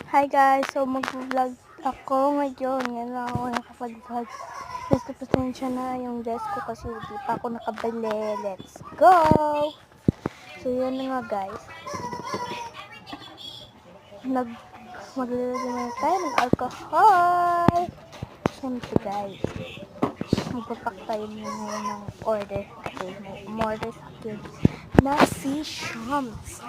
Hi guys, so mag-vlog ako ngayon. Yan lang ako nakapag-vlog. Gusto pasensya na yung dress ko kasi hindi pa ako nakabili. Let's go! So yan na nga guys. Maglalagay na tayo ng alcohol. Siyempre guys, magpapak tayo ngayon ng order. Kasi may umorder sa akin na si Shams.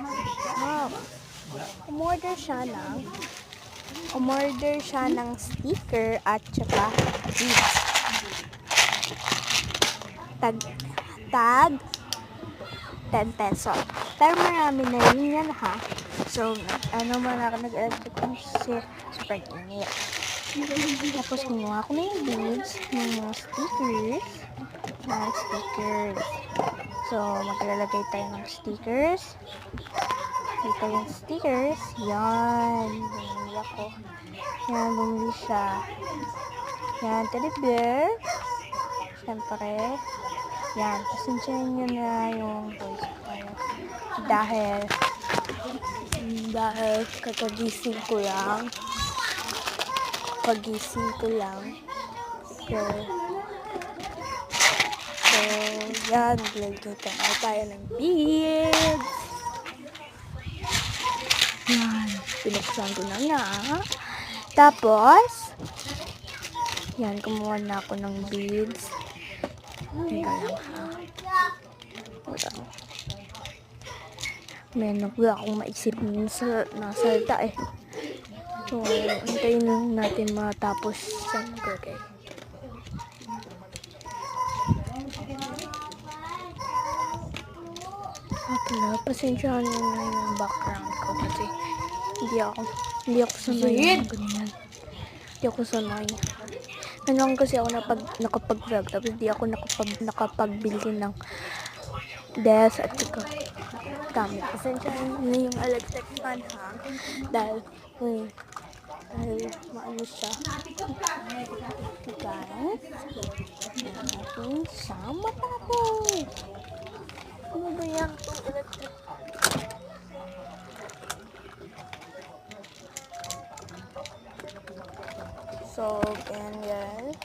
Umorder siya ng sticker at saka beads. Tag 10 peso. Pero marami na rin yan ha. So, nag-electric kasi super init. Tapos, kinuha ko na yung beads ng mga stickers. So, maglalagay tayo ng stickers. Dito yung stickers. Yan. Bumili ako. Yan, bumili siya. Yan, teddy bear. Siyempre. Yan, pasensyahin nyo na yung voice ko. Dahil kakagising ko lang. So, yan, maglagay tayo ng beads. Yan, pinuksan ko na nga. Tapos, yan, kumuha na ako ng beads. Teka lang ha. Meron ko akong maisip na salta eh. So, antayin lang natin matapos siya maglagay. Pasensyahan nyo na yung background ko kasi hindi ako sanay ng ganyan. Hindi ako sanay. Ngayon kasi ako nakapag-vlog tapos hindi ako nakapagbili ng desk at saka gamit. Pasensyahan nyo na yung electric fan ha. Dahil maano siya. Guys, natin siya matapos. Ano ba yan? Electric. So, ganyan.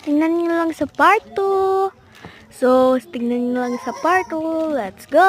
Tingnan nyo lang sa part 2. So, tingnan nyo lang sa part 2. Let's go!